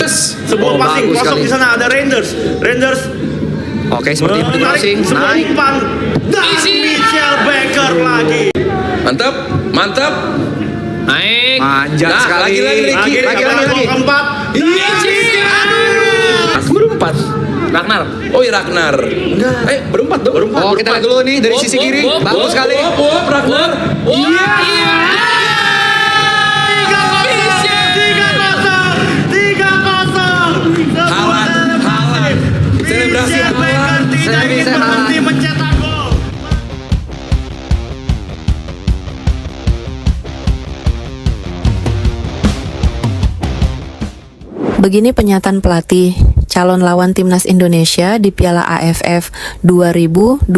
Sebuah passing bagus kosong sekali. di sana ada Rangers. Oke, seperti itu menarik crossing. sebuah Naik. umpan dan Michel Becker lagi. Mantap. Naik. Manjat Nah, sekali. lagi. Gol keempat. Berempat. Ragnar. Oh iya, Ragnar. Berempat dong. Oh, kita lihat dulu nih dari sisi kiri. Bagus sekali. Ragnar. Iya. 3-0. Haaland. Selebrasi Michel Becker Haaland. tidak ingin berhenti mencetak gol. Begini pernyataan pelatih calon lawan timnas Indonesia di Piala AFF 2026,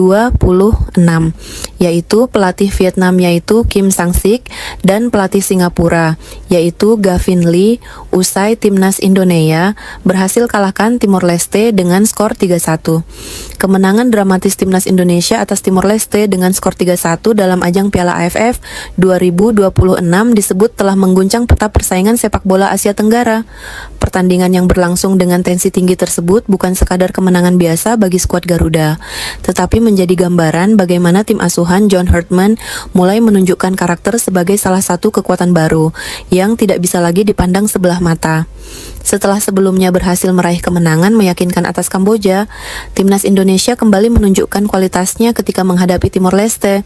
yaitu pelatih Vietnam yaitu Kim Sang-sik dan pelatih Singapura yaitu Gavin Lee usai timnas Indonesia berhasil kalahkan Timor Leste dengan skor 3-1. Kemenangan dramatis timnas Indonesia atas Timor Leste dengan skor 3-1 dalam ajang Piala AFF 2026 disebut telah mengguncang peta persaingan sepak bola Asia Tenggara. Pertandingan yang berlangsung dengan tensi tinggi tersebut bukan sekadar kemenangan biasa bagi skuad Garuda, tetapi menjadi gambaran bagaimana tim asuhan John Herdman mulai menunjukkan karakter sebagai salah satu kekuatan baru yang tidak bisa lagi dipandang sebelah mata. Setelah sebelumnya berhasil meraih kemenangan meyakinkan atas Kamboja, timnas Indonesia kembali menunjukkan kualitasnya ketika menghadapi Timor Leste.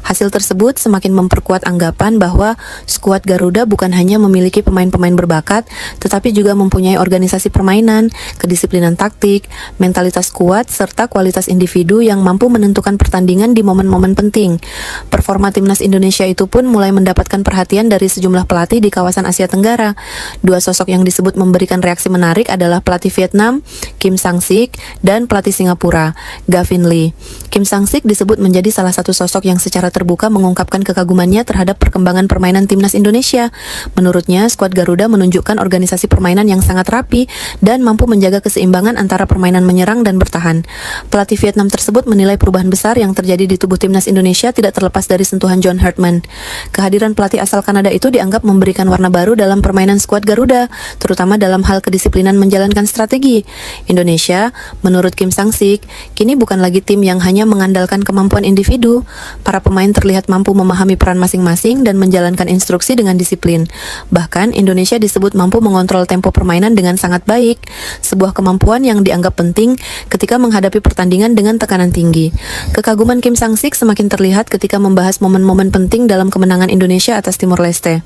Hasil tersebut semakin memperkuat anggapan bahwa skuad Garuda bukan hanya memiliki pemain-pemain berbakat, tetapi juga mempunyai organisasi permainan, kedisiplinan taktik, mentalitas kuat, serta kualitas individu yang mampu menentukan pertandingan di momen-momen penting. Performa timnas Indonesia itu pun mulai mendapatkan perhatian dari sejumlah pelatih di kawasan Asia Tenggara. Dua sosok yang disebut memberikan reaksi menarik adalah pelatih Vietnam, Kim Sang-sik, dan pelatih Singapura, Gavin Lee. Kim Sang-sik disebut menjadi salah satu sosok yang secara terbuka mengungkapkan kekagumannya terhadap perkembangan permainan timnas Indonesia. Menurutnya, skuad Garuda menunjukkan organisasi permainan yang sangat rapi dan mampu menjaga keseimbangan antara permainan menyerang dan bertahan. Pelatih Vietnam tersebut menilai perubahan besar yang terjadi di tubuh timnas Indonesia tidak terlepas dari sentuhan John Herdman. Kehadiran pelatih asal Kanada itu dianggap memberikan warna baru dalam permainan skuad Garuda, terutama dalam hal kedisiplinan menjalankan strategi. Indonesia, menurut Kim Sang-sik, kini bukan lagi tim yang hanya mengandalkan kemampuan individu. Para pemain terlihat mampu memahami peran masing-masing dan menjalankan instruksi dengan disiplin. Bahkan, Indonesia disebut mampu mengontrol tempo permainan dengan sangat baik, sebuah kemampuan yang dianggap penting ketika menghadapi pertandingan dengan tekanan tinggi. Kekaguman Kim Sang-sik semakin terlihat ketika membahas momen-momen penting dalam kemenangan Indonesia atas Timor Leste.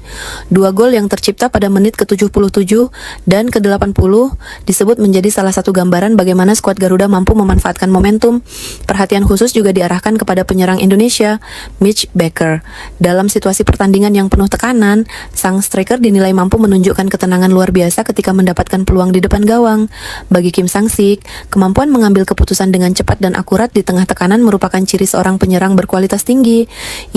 Dua gol yang tercipta pada menit ke-77 dan ke-80 disebut menjadi salah satu gambaran bagaimana skuad Garuda mampu memanfaatkan momentum. Perhatian khusus juga diarahkan kepada penyerang Indonesia, Mitch Becker. Dalam situasi pertandingan yang penuh tekanan, sang striker dinilai mampu menunjukkan ketenangan luar biasa ketika mendapatkan peluang di depan gawang. Bagi Kim Sang-sik, kemampuan mengambil keputusan dengan cepat dan akurat di tengah tekanan merupakan ciri seorang penyerang berkualitas tinggi.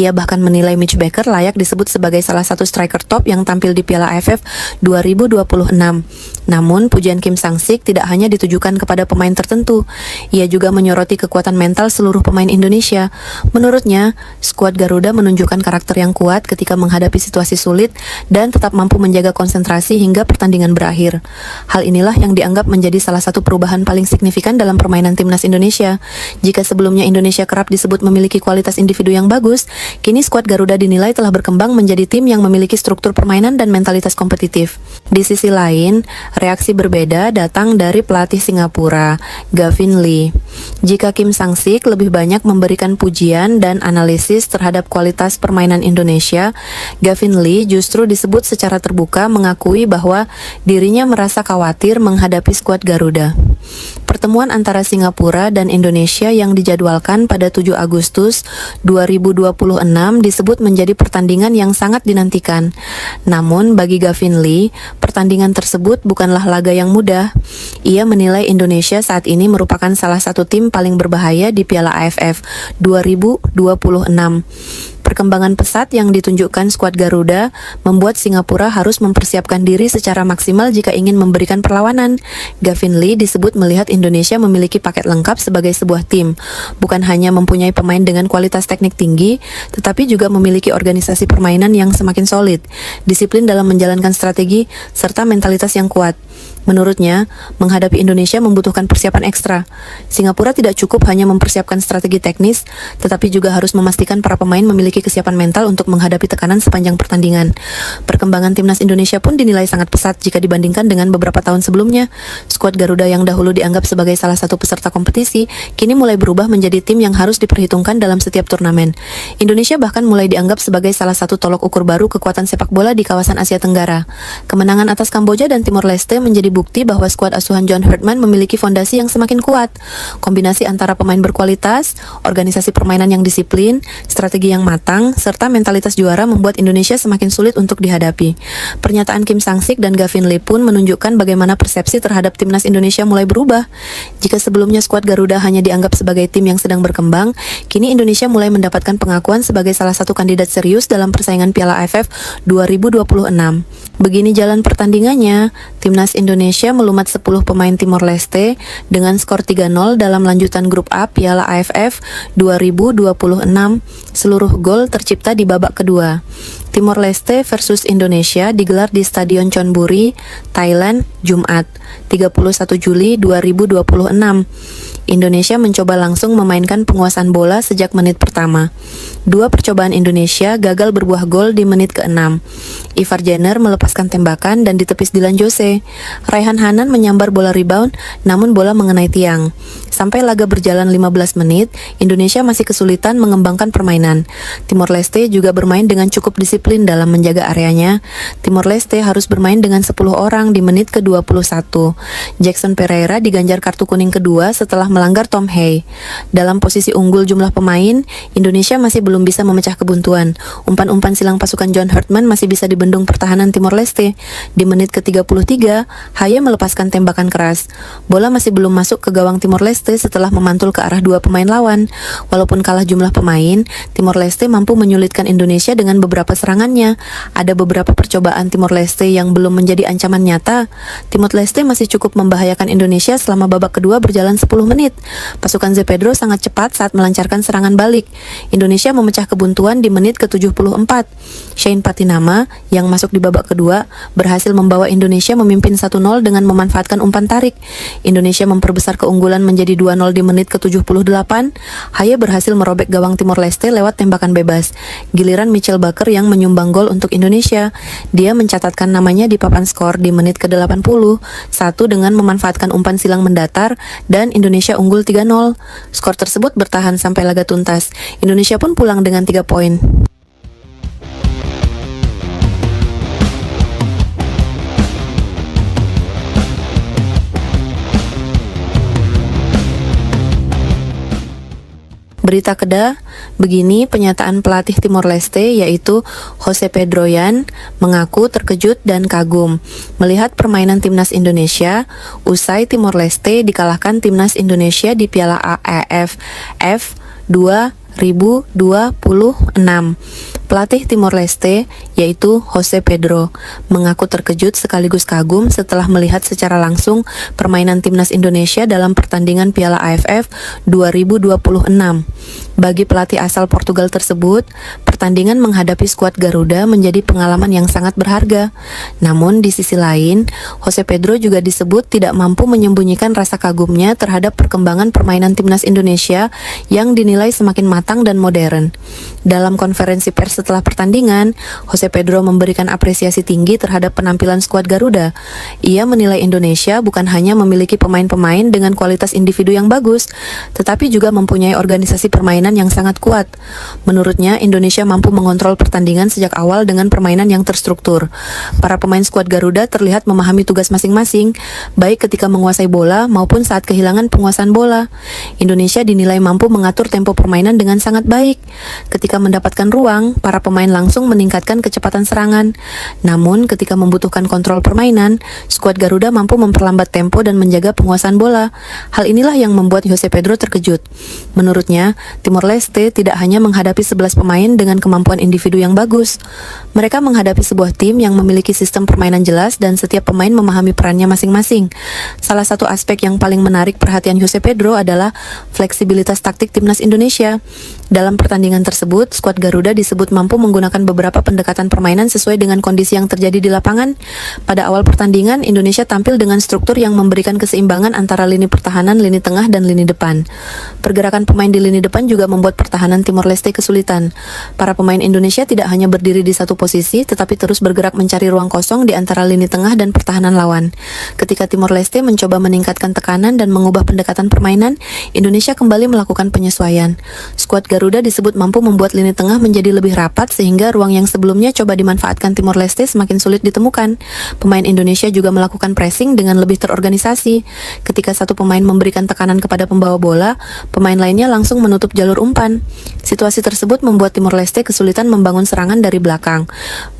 Ia bahkan menilai Mitch Becker layak disebut sebagai salah satu striker top yang tampil di Piala AFF 2026. Namun, pujian Kim Sang-sik tidak hanya ditujukan kepada pemain tertentu. Ia juga menyoroti kekuatan mental seluruh pemain Indonesia. Menurutnya, skuad Garuda menunjukkan karakter yang kuat ketika menghadapi situasi sulit dan tetap mampu menjaga konsentrasi hingga pertandingan berakhir. Hal inilah yang dianggap menjadi salah satu perubahan paling signifikan dalam permainan timnas Indonesia. Jika sebelumnya Indonesia kerap disebut memiliki kualitas individu yang bagus, kini skuad Garuda dinilai telah berkembang menjadi tim yang memiliki struktur permainan dan mentalitas kompetitif. Di sisi lain, reaksi berbeda datang dari pelatih Singapura, Gavin Lee. Jika Kim Sang-sik lebih banyak memberikan pujian dan analisis terhadap kualitas permainan Indonesia, Gavin Lee justru disebut secara terbuka mengakui bahwa dirinya merasa khawatir menghadapi skuad Garuda. Pertemuan antara Singapura dan Indonesia yang dijadwalkan pada 7 Agustus 2026 disebut menjadi pertandingan yang sangat dinantikan. Namun bagi Gavin Lee, pertandingan tersebut bukanlah laga yang mudah. Ia menilai Indonesia saat ini merupakan salah satu tim paling berbahaya di Piala AFF 2026. Perkembangan pesat yang ditunjukkan skuad Garuda membuat Singapura harus mempersiapkan diri secara maksimal jika ingin memberikan perlawanan. Gavin Lee disebut melihat Indonesia memiliki paket lengkap sebagai sebuah tim, bukan hanya mempunyai pemain dengan kualitas teknik tinggi, tetapi juga memiliki organisasi permainan yang semakin solid, disiplin dalam menjalankan strategi, serta mentalitas yang kuat. Menurutnya, menghadapi Indonesia membutuhkan persiapan ekstra. Singapura tidak cukup hanya mempersiapkan strategi teknis, tetapi juga harus memastikan para pemain memiliki kesiapan mental untuk menghadapi tekanan sepanjang pertandingan. Perkembangan timnas Indonesia pun dinilai sangat pesat jika dibandingkan dengan beberapa tahun sebelumnya. Skuad Garuda yang dahulu dianggap sebagai salah satu peserta kompetisi, kini mulai berubah menjadi tim yang harus diperhitungkan dalam setiap turnamen. Indonesia bahkan mulai dianggap sebagai salah satu tolok ukur baru kekuatan sepak bola di kawasan Asia Tenggara. Kemenangan atas Kamboja dan Timor Leste menjadi bukti bahwa skuad asuhan John Herdman memiliki fondasi yang semakin kuat. Kombinasi antara pemain berkualitas, organisasi permainan yang disiplin, strategi yang matang, serta mentalitas juara membuat Indonesia semakin sulit untuk dihadapi. Pernyataan Kim Sang-sik dan Gavin Lee pun menunjukkan bagaimana persepsi terhadap timnas Indonesia mulai berubah. Jika sebelumnya skuad Garuda hanya dianggap sebagai tim yang sedang berkembang, kini Indonesia mulai mendapatkan pengakuan sebagai salah satu kandidat serius dalam persaingan Piala AFF 2026. Begini jalan pertandingannya, timnas Indonesia melumat 10 pemain Timor Leste dengan skor 3-0 dalam lanjutan grup A Piala AFF 2026. Seluruh gol tercipta di babak kedua. Timor Leste versus Indonesia digelar di Stadion Chonburi, Thailand, Jumat, 31 Juli 2026. Indonesia mencoba langsung memainkan penguasaan bola sejak menit pertama. Dua percobaan Indonesia gagal berbuah gol di menit ke-6. Ivar Jenner melepaskan tembakan dan ditepis Dylan Jose. Raihan Hanan menyambar bola rebound, namun bola mengenai tiang. Sampai laga berjalan 15 menit, Indonesia masih kesulitan mengembangkan permainan. Timor Leste juga bermain dengan cukup disiplin dalam menjaga areanya. Timor Leste harus bermain dengan 10 orang di menit ke-21. Jackson Pereira diganjar kartu kuning kedua setelah melanggar Tom Hay. Dalam posisi unggul jumlah pemain, Indonesia masih belum bisa memecah kebuntuan. Umpan-umpan silang pasukan John Herdman masih bisa dibendung pertahanan Timor Leste. Di menit ke-33, Haye melepaskan tembakan keras. Bola masih belum masuk ke gawang Timor Leste setelah memantul ke arah dua pemain lawan. Walaupun kalah jumlah pemain, Timor Leste mampu menyulitkan Indonesia dengan beberapa serangannya. Ada beberapa percobaan Timor Leste yang belum menjadi ancaman nyata. Timor Leste masih cukup membahayakan Indonesia selama babak kedua berjalan 10 menit. Pasukan Zepedro sangat cepat saat melancarkan serangan balik. Indonesia memecah kebuntuan di menit ke-74. Shane Patinama yang masuk di babak kedua berhasil membawa Indonesia memimpin 1-0 dengan memanfaatkan umpan tarik. Indonesia memperbesar keunggulan menjadi 2-0 di menit ke-78. Haye berhasil merobek gawang Timor Leste lewat tembakan bebas. Giliran Mitchell Baker yang menyumbang gol untuk Indonesia. Dia mencatatkan namanya di papan skor di menit ke-80, satu dengan memanfaatkan umpan silang mendatar, dan Indonesia unggul 3-0. Skor tersebut bertahan sampai laga tuntas. Indonesia pun pulang dengan 3 poin. Berita kedua, begini pernyataan pelatih Timor Leste yaitu Jose Pedro Yan mengaku terkejut dan kagum melihat permainan timnas Indonesia usai Timor Leste dikalahkan timnas Indonesia di Piala AFF 2026. Pelatih Timor Leste, yaitu Jose Pedro, mengaku terkejut sekaligus kagum setelah melihat secara langsung permainan timnas Indonesia dalam pertandingan Piala AFF 2026. Bagi pelatih asal Portugal tersebut, pertandingan menghadapi skuad Garuda menjadi pengalaman yang sangat berharga. Namun di sisi lain, Jose Pedro juga disebut tidak mampu menyembunyikan rasa kagumnya terhadap perkembangan permainan timnas Indonesia yang dinilai semakin matang dan modern. Dalam konferensi pers setelah pertandingan, Jose Pedro memberikan apresiasi tinggi terhadap penampilan skuad Garuda. Ia menilai Indonesia bukan hanya memiliki pemain-pemain dengan kualitas individu yang bagus, tetapi juga mempunyai organisasi permainan yang sangat kuat. Menurutnya, Indonesia mampu mengontrol pertandingan sejak awal dengan permainan yang terstruktur. Para pemain skuad Garuda terlihat memahami tugas masing-masing, baik ketika menguasai bola maupun saat kehilangan penguasaan bola. Indonesia dinilai mampu mengatur tempo permainan dengan sangat baik. Ketika mendapatkan ruang, para pemain langsung meningkatkan kecepatan serangan. Namun, ketika membutuhkan kontrol permainan, skuad Garuda mampu memperlambat tempo dan menjaga penguasaan bola. Hal inilah yang membuat Jose Pedro terkejut. Menurutnya, Timor Leste tidak hanya menghadapi 11 pemain dengan kemampuan individu yang bagus. Mereka menghadapi sebuah tim yang memiliki sistem permainan jelas dan setiap pemain memahami perannya masing-masing. Salah satu aspek yang paling menarik perhatian Jose Pedro adalah fleksibilitas taktik timnas Indonesia. Dalam pertandingan tersebut, skuad Garuda disebut mampu menggunakan beberapa pendekatan permainan sesuai dengan kondisi yang terjadi di lapangan. Pada awal pertandingan, Indonesia tampil dengan struktur yang memberikan keseimbangan antara lini pertahanan, lini tengah, dan lini depan. Pergerakan pemain di lini depan juga membuat pertahanan Timor Leste kesulitan. Para pemain Indonesia tidak hanya berdiri di satu posisi, tetapi terus bergerak mencari ruang kosong di antara lini tengah dan pertahanan lawan. Ketika Timor Leste mencoba meningkatkan tekanan dan mengubah pendekatan permainan, Indonesia kembali melakukan penyesuaian. Skuad Garuda disebut mampu membuat lini tengah menjadi lebih rapat sehingga ruang yang sebelumnya coba dimanfaatkan Timor Leste semakin sulit ditemukan. Pemain Indonesia juga melakukan pressing dengan lebih terorganisasi. Ketika satu pemain memberikan tekanan kepada pembawa bola, pemain lainnya langsung menutup jalur umpan. Situasi tersebut membuat Timor Leste kesulitan membangun serangan dari belakang.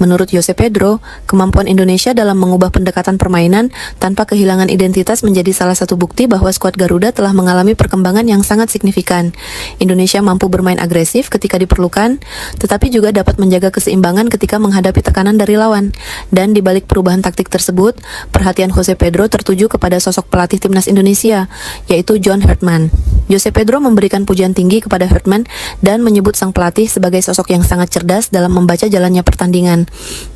Menurut Jose Pedro, kemampuan Indonesia dalam mengubah pendekatan permainan tanpa kehilangan identitas menjadi salah satu bukti bahwa skuad Garuda telah mengalami perkembangan yang sangat signifikan. Indonesia mampu bermain agresif ketika diperlukan, tetapi juga dapat menjaga keseimbangan ketika menghadapi tekanan dari lawan. Dan di balik perubahan taktik tersebut, perhatian Jose Pedro tertuju kepada sosok pelatih timnas Indonesia, yaitu John Herdman. Jose Pedro memberikan pujian tinggi kepada Herdman dan menyebut sang pelatih sebagai sosok yang sangat cerdas dalam membaca jalannya pertandingan.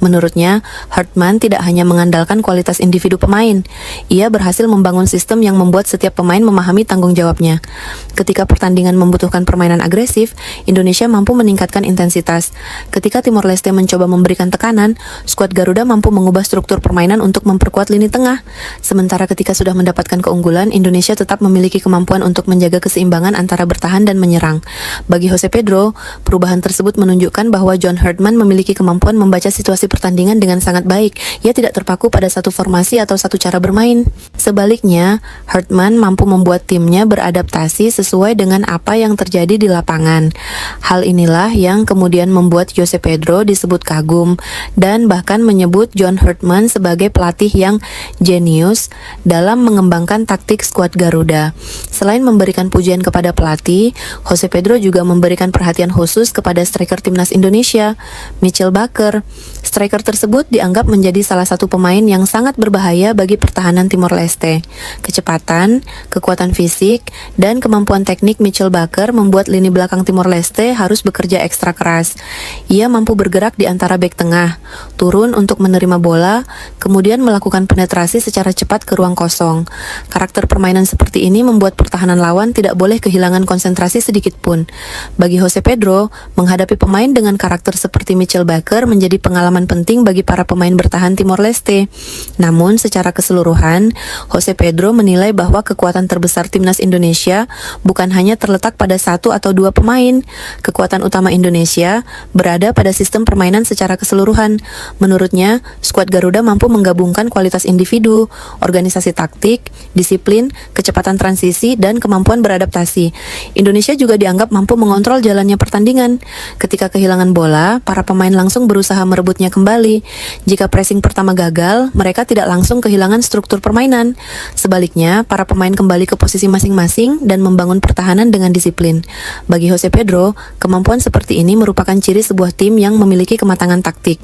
Menurutnya, Herdman tidak hanya mengandalkan kualitas individu pemain, ia berhasil membangun sistem yang membuat setiap pemain memahami tanggung jawabnya. Ketika pertandingan membutuhkan permainan agresif, Indonesia mampu meningkatkan intensitas. Ketika Timor Leste mencoba memberikan tekanan, skuad Garuda mampu mengubah struktur permainan untuk memperkuat lini tengah. Sementara ketika sudah mendapatkan keunggulan, Indonesia tetap memiliki kemampuan untuk menjaga keseimbangan antara bertahan dan menyerang. Bagi Jose Pedro, perubahan tersebut menunjukkan bahwa John Herdman memiliki kemampuan membaca situasi pertandingan dengan sangat baik. Ia tidak terpaku pada satu formasi atau satu cara bermain. Sebaliknya, Herdman mampu membuat timnya beradaptasi sesuai dengan apa yang terjadi di lapangan. Hal inilah yang kemudian membuat Jose Pedro disebut kagum dan bahkan menyebut John Herdman sebagai pelatih yang jenius dalam mengembangkan taktik skuad Garuda. Selain memberikan pujian kepada pelatih, Jose Pedro juga memberikan perhatian khusus kepada striker timnas Indonesia, Mitchell Baker. Striker tersebut dianggap menjadi salah satu pemain yang sangat berbahaya bagi pertahanan Timor Leste. Kecepatan, kekuatan fisik, dan kemampuan teknik Mitchell Baker membuat lini belakang Timor Leste harus bekerja ekstra keras. Ia mampu bergerak di antara bek tengah, turun untuk menerima bola, kemudian melakukan penetrasi secara cepat ke ruang kosong. Karakter permainan seperti ini membuat pertahanan lawan tidak boleh kehilangan konsentrasi sedikit pun. Bagi Jose Pedro, menghadapi pemain dengan karakter seperti Mitchell Baker menjadi pengalaman penting bagi para pemain bertahan Timor Leste. Namun, secara keseluruhan, Jose Pedro menilai bahwa kekuatan terbesar timnas Indonesia bukan hanya terletak pada satu atau dua pemain. Kekuatan utama Indonesia berada pada sistem permainan secara keseluruhan. Menurutnya, skuad Garuda mampu menggabungkan kualitas individu, organisasi taktik, disiplin, kecepatan transisi, dan kemampuan beradaptasi. Indonesia juga dianggap mampu mengontrol jalannya pertandingan. Ketika kehilangan bola, para pemain langsung berusaha merebutnya kembali. Jika pressing pertama gagal, mereka tidak langsung kehilangan struktur permainan. Sebaliknya, para pemain kembali ke posisi masing-masing dan membangun pertahanan dengan disiplin. Bagi Jose Pedro, kemampuan seperti ini merupakan ciri sebuah tim yang memiliki kematangan taktik.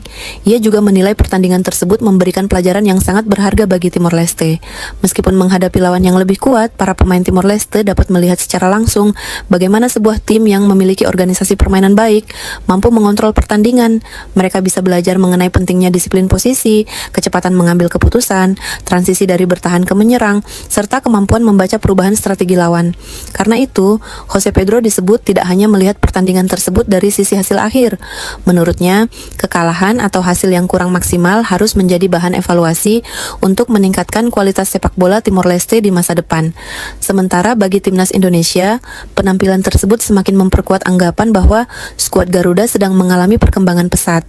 Ia juga menilai pertandingan tersebut memberikan pelajaran yang sangat berharga bagi Timor Leste. Meskipun menghadapi lawan yang lebih kuat, para pemain Timor Leste dapat melihat secara langsung bagaimana sebuah tim yang memiliki organisasi permainan baik mampu mengontrol pertandingan. Mereka bisa belajar mengenai pentingnya disiplin posisi, kecepatan mengambil keputusan, transisi dari bertahan ke menyerang, serta kemampuan membaca perubahan strategi lawan. Karena itu, Jose Pedro disebut tidak hanya melihat pertandingan tersebut dari sisi hasil akhir. Menurutnya, kekalahan atau hasil yang kurang maksimal harus menjadi bahan evaluasi untuk meningkatkan kualitas sepak bola Timor Leste di masa depan. Sementara bagi timnas Indonesia, penampilan tersebut semakin memperkuat anggapan bahwa skuad Garuda sedang mengalami perkembangan pesat.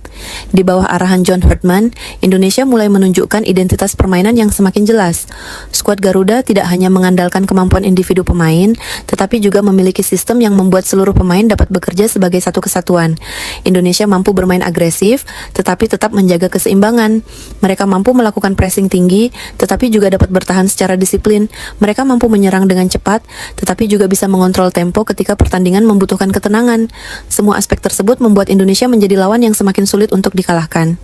Di bawah arahan John Herdman, Indonesia mulai menunjukkan identitas permainan yang semakin jelas. Skuad Garuda tidak hanya mengandalkan kemampuan individu pemain, tetapi juga memiliki sistem yang membuat seluruh pemain dapat bekerja sebagai satu kesatuan. Indonesia mampu bermain agresif, tetapi tetap menjaga keseimbangan. Mereka mampu melakukan pressing tinggi, tetapi juga dapat bertahan secara disiplin. Mereka mampu menyerang dengan cepat, tetapi juga bisa mengontrol tempo ketika pertandingan membutuhkan ketenangan. Semua aspek tersebut membuat Indonesia menjadi lawan yang semakin sulit untuk dikalahkan.